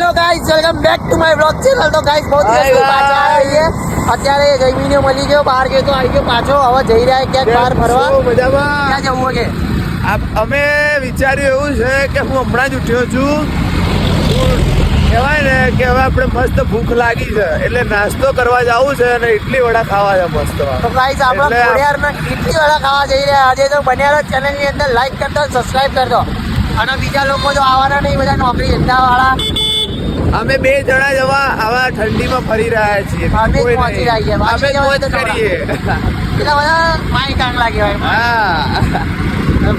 Hello guys, welcome back to my blog channel. તો guys બહુ દિવસ પાછા આવી રહીએ. અત્યારે જમીને મળી ગયો, બહાર ગયો તો આવી ગયો પાછો. હવે જઈ રહ્યા ક્યાંક બહાર ફરવા. મજામાં ક્યાં જવું કે અમે વિચાર્યું એવું છે કે હું હમણાં જ ઉઠ્યો છું. કહેવાય ને કે હવે આપણે મસ્ત ભૂખ લાગી છે એટલે નાસ્તો કરવા જવું છે અને ઇડલી વડા ખાવા છે મસ્ત. તો ગાઈસ આપણે ખોડિયારમાં ઇડલી વડા ખાવા જઈ રહ્યા આજે. તો બન્યા ચેનલની અંદર લાઈક કરજો, સબસ્ક્રાઇબ કરજો. અને બીજા લોકો તો આવવાના નહીં, બધા નોકરી ધંધાવાળા. અમે 2 જણા જવા આવા ઠંડીમાં ફરી રહ્યા છીએ. અમે જ પહોંચી રહ્યા છીએ. અમે જ મોજ કરીએ. એટલે બધા માઈ કામ લાગે હોય. હા,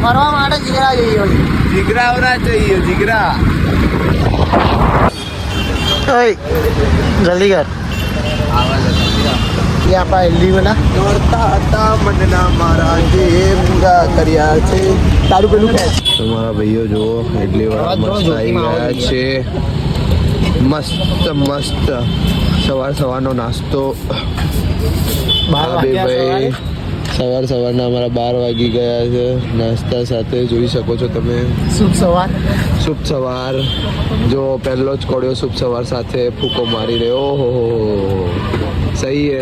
ફરવા માટે જીગરા જોઈએ હોય. જીગરાવરા चाहिए જીગરા. જલ્દી કર. ये आपका इडली बना દોડતા હતા મનના મારા જે પૂરા કર્યા છે. તારું પેલું તમારા ભાઈઓ જુઓ ઇડલી વડા મસ્ત આવી ગયા છે. મસ્ત મસ્ત સવારનો નાસ્તો. ભાઈ સવારના અમારા 12 વાગી ગયા છે. નાસ્તા સાથે જોઈ શકો છો તમે. શુભ સવાર. જો પહેલો જ કોળિયો શુભ સવાર સાથે ફૂકો મારી રહ્યો. ઓહો, સહી હે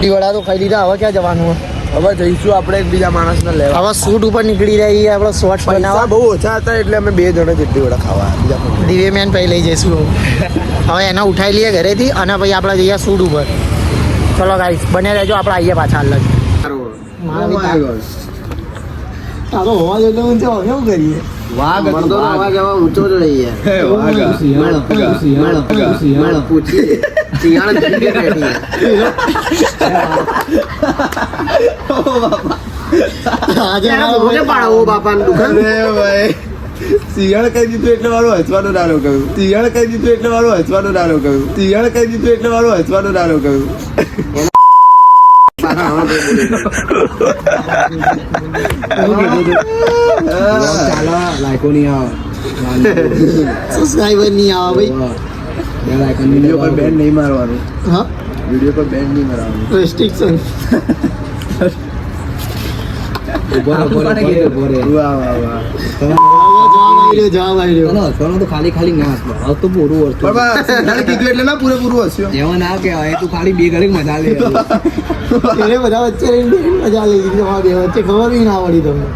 વડા તો ખાઈ લીધા. હવે ક્યાં જવાનું? હવે જઈશું આપણે એક બીજા માણસને લેવા. હવે શૂટ ઉપર નીકળી રહી આપણે શોર્ટ્સ બનાવવા. બહુ ઓછા હતા એટલે અમે 2 જણા જેટલી વડા ખાવા બીજા. દિવ્યમેન પછી લઈ જઈશું. હવે એને ઉઠાઈ લઈએ ઘરેથી અને પછી આપણે જઈએ શૂટ ઉપર. ચલો ગાઈસ, બને રહેજો, આપણે આવીએ પાછા અલગ. તારો અવાજ એટલે ઊંચો કેવું કરીએ? વાઘ મરદોનો અવાજ હવે ઊંચો જ રહીએ. શિયાળ તરીકે બેઠી. આજે મોઢે પાડો બાપાનું દુકાન. શિયાળ કહી દીધું એટલે મારું હસવાનું નાનો કહ્યું. શિયાળ કહી દીધું એટલે મારું હસવાનું નાનો કહ્યું. શિયાળ કહી દીધું એટલે મારું હસવાનું નાનો કહ્યું. સબસ્ક્રાઇબર નહીં આવે ભાઈ. વિડીયો પર બેન નહીં મારવાનું. હા, વિડીયો પર બેન નહીં મારવાનું. રેસ્ટ્રિક્શન. જવાબ આવી રહ્યો. તો ખાલી ના હતો તો પૂરું હતું. કીધું એટલે ના પૂરેપૂરું હસ્યો. એમાં ના કહેવાય, તું ખાલી 2 ઘડી મજા લે. એને બધા વચ્ચે રહીને મજા લઈ લીધી. તમારા બે વચ્ચે ખબર બી ના પડી તમને.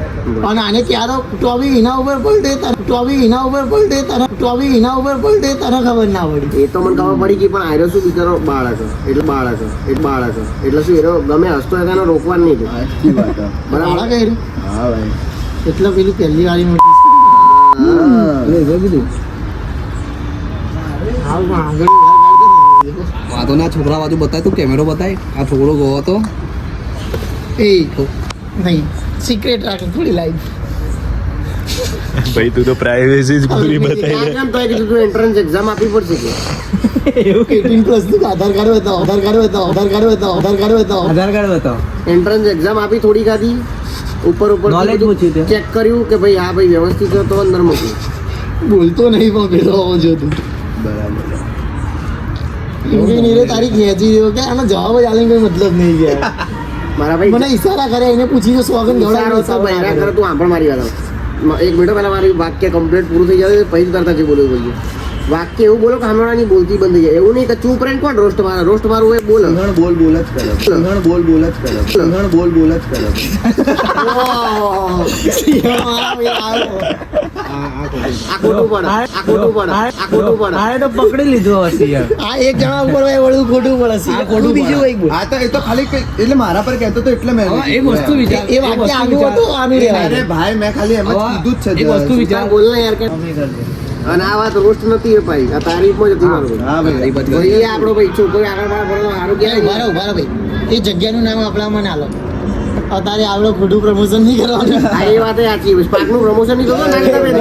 અને આને ક્યારે ટોબી એના ઉપર પલટે, ટોબી એના ઉપર પલટે, ટોબી એના ઉપર પલટે, તને ખબર ના પડી. એ તો મને ખબર પડી ગઈ, પણ આર્યો શું બિચારો બાળક એટલે શું એનો ગમે હસતો એનો રોકવાનું નહીં. બરાબર કહ્યું. હા ભાઈ. એટલે પેલું પહેલી વાળી મોટી વાતો ના છોકરા બાજુ બતાય, તું કેમેરો બતાય. આ છોકરો ગયો હતો એ નહીં, સિક્રેટ રાખ થોડી લાઈફ. ભાઈ તું તો પ્રાઇવેસી જ પૂરી બતાવી. કેમ તો કીધું તું એન્ટ્રન્સ એક્ઝામ આપવી પડશે કે 18+ આધાર કાર્ડ બતાવો. આધાર કાર્ડ બતાવો. એન્ટ્રન્સ એક્ઝામ આપી થોડી ખાધી ઉપર Knowledge પૂછ્યું તે. ચેક કર્યું કે ભાઈ હા ભાઈ વ્યવસ્થિત છે તો અંદર મૂક્યું. બોલતો નહીં પણ પેલો હોવો જોતું. બરાબર. ઇન્જિનિયરે તારી ખેંચી દીધો કે આનો જવાબ જ આલે કોઈ મતલબ નહીં ગયા. મારા ભાઈ મને ઈશારા કરે, એને પૂછી તો સોગન સારો તો બહેરા કરે. તું આંભળ મારી વાત. 1 મિનિટ પહેલા મારી વાક્ય કમ્પ્લીટ પૂરું થઈ જાય પછી તરત જ બોલવું જોઈએ. વાક્ય એવું બોલો કે હમણાં બોલતી બંધ થઈ જાય. એવું નહીં કે ચૂપ રહીને કોણ રોસ્ટ મારું એ બોલ. બોલ જ કરે. આ ખોટું પડે. તો પકડી લીધું હશે યાર. આ એક જણા ઉપર વળવું ખોટું પડે છે. આ ખોટું બીજું પડે. એક બોલ. આ તો એ તો ખાલી એટલે મારા પર કહેતો તો એટલે મેં એક વસ્તુ વિચાર. એ વાક્ય આનું હતું, આનું રહેવા અરે દે. ભાઈ મેં ખાલી એમ જ કીધું જ છે. એક વસ્તુ વિચાર. બોલ ને યાર કે અને આ વાત રોસ્ટ નથી એ ભાઈ, આ તારીફમાં જ હતી મારું. હા ભાઈ. ભાઈ એ આપણો ભાઈ છોકરો આગળ સારું ઉભા ક્યાં રહો ભાઈ. એ જગ્યાનું નામ આપણામાં ના લો. અત્યારે આપણે ખોટું પ્રમોશન નહીં કરવાનું. આ એ વાત સાચી. પાકનું પ્રમોશન નહીં કરતો ના તમે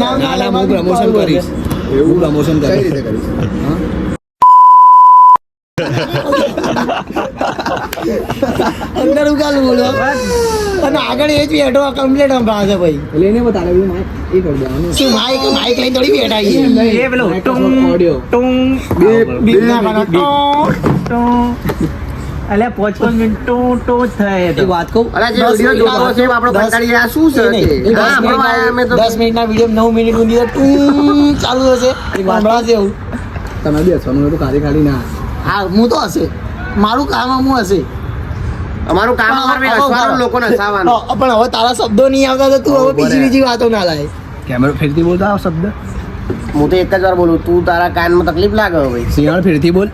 ના, હું પ્રમોશન કરીશ. એવું પ્રમોશન કઈ કરીશ. રીતે કરીશ? અંદર ઉગાલું બોલો અને આગળ એ જ બેઠો કમ્પ્લેટ સંભળાશે ભાઈ. એટલે એને બતાવે એ કરી દેવાનું. શું માઇક લઈને થોડી બેઠા છીએ. એ પેલો ઓડિયો. બીપ ના કરો. અલ્યા 5 મિનિટ તો જ થાય એક વાત કહું અલા જે વિડિયો જોતો છે આપણો કંટાળી આ શું છે કે હા ભણવા આયા અમે તો 10 મિનિટના વિડીયો 9 મિનિટ સુધી ચાલુ હશે સંભળાશે એવું તમે બેસવાનું હોય તો ખાલી ના હા હું તો હશે મારું કામ હું હશે અમારું કામ અમારે હસવાનું લોકોને હસાવવાનું પણ હવે તારા શબ્દો નહીં આવતા તો તું હવે બીજી વાતો ના લાય કેમેરો ફેરથી બોલતા આ શબ્દ હું તો એક જ વાર બોલું તું તારા કાનમાં તકલીફ લાગે હવે ભાઈ સિંહણ ફેરથી બોલ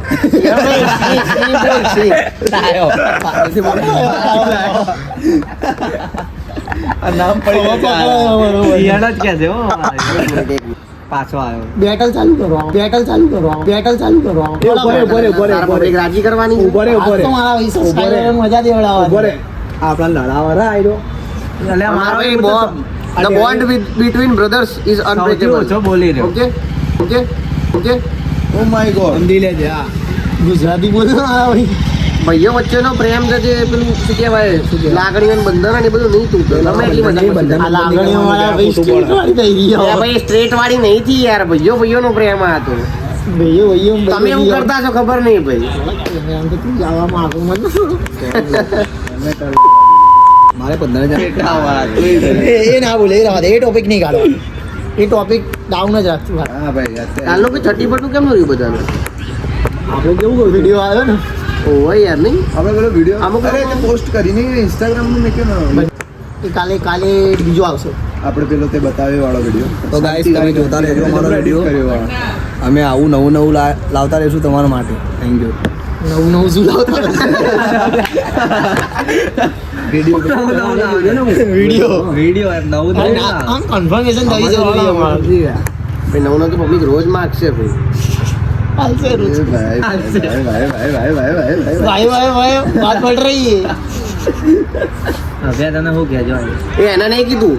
નામ પડી જાય જ કે છે હો પાછો આવ્યો બેટલ ચાલુ કરો તારા પબ્લિક રાજી કરવાની છે. ઉભો રે તો મારા ભાઈ subscriber મજા દેવડાવવા ઉભો રે આપણા લડાવાળા આવ્યો અમારો એ bond, the bond between brothers is unbreakable. ઓછો બોલી રહ્યો Okay? ઓ માય ગોડ સમજી લેજે હા ગુજરાતી બોલો મારા ભાઈ ભાઈઓ વચ્ચેનો પ્રેમ છે જે પેલું શું કહેવાય લાગણીઓનું બંધન અને એ બધું નહીં તૂટે ગમે એટલી મજા આ લાગણીઓ વાળા ભાઈ સ્ટ્રીટ વાળી થઈ ગઈ હવે. ભાઈ સ્ટ્રેટ વાળી નહીં થી યાર ભાઈઓનો પ્રેમ આ હતો ભાઈઓ તમે એવું કરતા છો ખબર નહીં ભાઈ આમ તો તું જવામાં આગળ મત થોડું મારે 15,000 એ ના બોલે એ રહેવા દે એ ટોપિક નહીં કાઢો એ ટોપિક ડાઉન જ રાખશું હા ભાઈ અત્યારે કાલનું કે છઠ્ઠી પટું કેમ રહ્યું બધાનું આપણે કેવું કહ્યું વિડીયો આવ્યો ને ઓય યાર નહીં આપણે પેલો વિડીયો અમુક અરે તે પોસ્ટ કરીને ઇન્સ્ટાગ્રામમાં મેં કેમ એ કાલે બીજો આવશે આપણે પેલો તે બતાવે વાળો વિડીયો તો ગાઈસ તમે જોતા રહેજો અમારો વિડીયો અમે આવું નવું લાવતા રહેશું તમારા માટે થેન્ક યુ નવું શું લાવતા વિડીયો નવું આમ કન્ફર્મેશન થઈ જરૂરી અમારે ભાઈ નવું તો પબ્લિક રોજ માગશે ભાઈ હાલશે રોજ ભાઈ ભાઈ બાત પડ રહી હે હવે તને શું કહેજો એ એના નહીં કીધું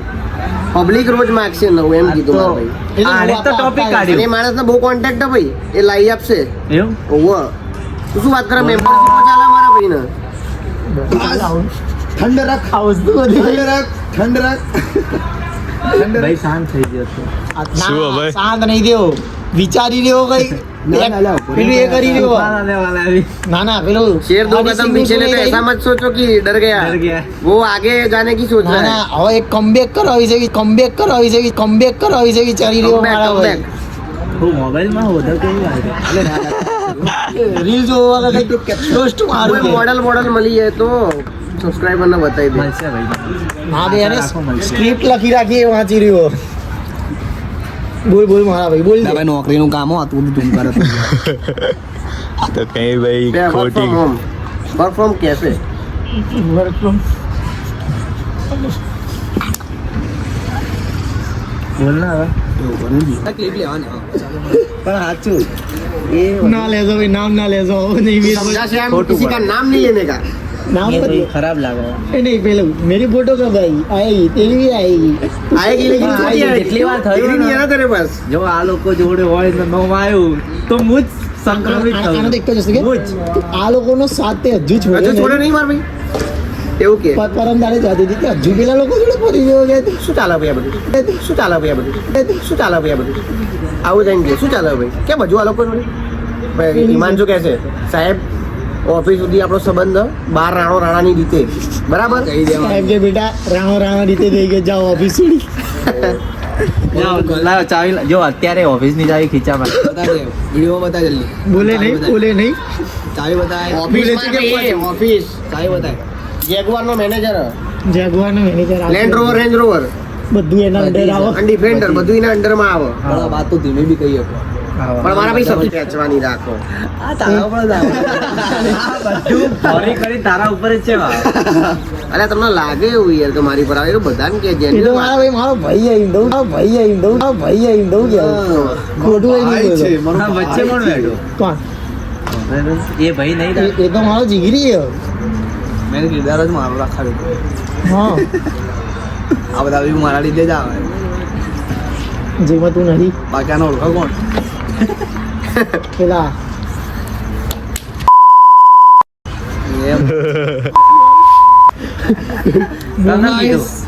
પબ્લિક રોજ માગશે નવું એમ કીધું મારા ભાઈ આને તો ટોપિક અને કાઢ્યો એ માણસને બહુ કોન્ટેક્ટ છે ભાઈ એ લાવી આપશે એવું ઓવ તું શું વાત કરે મેમ્બરશિપ ચાલે મારા ભાઈને ઠંડ રાખ વસ્તુ બધી ઠંડ રાખ ભાઈ શાંત થઈ ગયો છે શાંત નહીં દેવો વિચારી રહ્યો કઈ પેલું એ કરી રહ્યો ના પેલું शेर दो कदम पीछे ले तो ऐसा मत सोचो कि डर गया वो आगे जाने की सोच ના रहा है ના હવે એક કમબેક કરાવી છે વિચારી રહ્યો મારા ભાઈ હું મોબાઈલમાં ઓર્ડર કરી રીલ જોવા કઈ પોસ્ટ મારું कोई मॉडल मળી જાય તો સબસ્ક્રાઇબર ને બતાવી દે મળશે ભાઈ હા બે એને સ્ક્રિપ્ટ લખી રાખી એ વાંચી રહ્યો બોલ મારા ભાઈ બોલ ભાઈ નોકરીનું કામ હતું તું કરે તો કઈ ભાઈ ખોટી वर्क फ्रॉम कैसे વર્ક ફ્રોમ બોલ ના હવે ક્લિપ લેવાની પણ સાચું એ ના લેજો ભાઈ નામ ના લેજો નહીં મેરે समझा से हम किसी का नाम नहीं लेने का नाम मत लो। खराब लगा ए नहीं पहले मेरी फोटो कब आई आएगी तेरी भी आएगी आएगी लेकिन हाँ, छोटी आएगी जितनी बार थયું तेरी ना। नहीं है ना तेरे पास જો આ લોકો જોડે હોય ને નો આવ્યું તો મુજ સંક્રમિત આનો થયું દેખતો જશે કે મુજ આ લોકોનો સાથ તે હજુ હજુ છોડે છોડે નહીં માર ભાઈ એવું કે પરમ દાડે જતી હતી કે હજુ પેલા લોકો જોડે પડી ગયો કે શું ચાલે ભાઈ આ બધું શું ચાલે ભાઈ આ બધું શું ચાલે ભાઈ આ બધું આવું જઈને કે શું ચાલે ભાઈ કેમ હજુ આ લોકો જોડે ભાઈ હિમાંશુ કહે છે સાહેબ ઓફિસ સુધી આપણો સંબંધ બાર રાણાની રીતે બરાબર સાહેબ કે બેટા રાણો રીતે થઈ ગયો જાઓ ઓફિસ છોડી લાવ ચાવી જો અત્યારે ઓફિસ ની ચાવી ખીચામાં વિડીયો બતા જલ્દી બોલે નહીં ચાવી બતાય ઓફિસ ઓફિસ ચાવી બતાય જેગુઆર નો મેનેજર જાગવાનો manager Land Rover Range Rover બધું એના અંદર આવો અને ડિફેન્ડર બધું એના અંડરમાં આવે હા વાત તો ધીમે બી કહી શકો પણ મારા ભાઈ સબ્જી ખેંચવાની રાખો આ તારા ઉપર બધું ફરી કરી તારા ઉપર જ છે અરે તમને લાગે એવું યાર કે મારી પર આવે એવું બધાને કે એ તો જેન્યુઅલ મારા ભાઈ મારો ભાઈ આવીને દઉં કે ખોટું હોય નહીં બોલો. વચ્ચે કોણ બેઠો કોણ એ ભાઈ નહીં એ તો મારો જીગરી છે મેં કિરદાર જ મારો રાખા દીધો હા આ બધા બી મારા લીધે જ આવે જેમાં તું નથી બાકી આનો ઓળખો કોણ પેલા એમ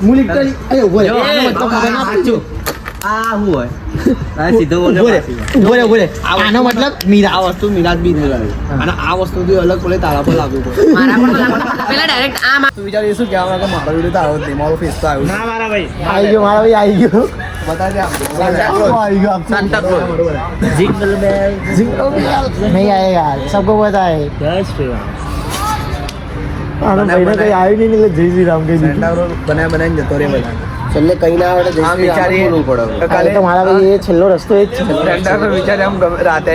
હું literally- અરે ઉભો રહે. આનો મતલબ ખબર ના પડતી. આ શું હોય સીધો બોલે ઉભો રે આનો મતલબ મીરા આ વસ્તુ મિરાજ બી બોલાવે અને આ વસ્તુથી અલગ બોલે તારા પર લાગુ પડે મારા પણ પેલા ડાયરેક્ટ આ તું વિચાર એ શું કહેવા માંગે મારો વિડીયો તો આવ્યો જ નહીં મારો ફેસ તો આવ્યો આવી ગયો મારા ભાઈ આવી ગયો બતા આવી गया सांता क्लॉज जिंगल बेल नहीं आएगा सबको पता है આનો ભાઈને કઈ આવ્યું નહીં એટલે જય શ્રી રામ કહી દીધું બનાવીને જતો રે બધા છેલ્લે કઈ ના આવડે આમ વિચારીએ કાલે તો મારા ભાઈ એ છેલ્લો રસ્તો એ જ છે વિચારે આમ રાતે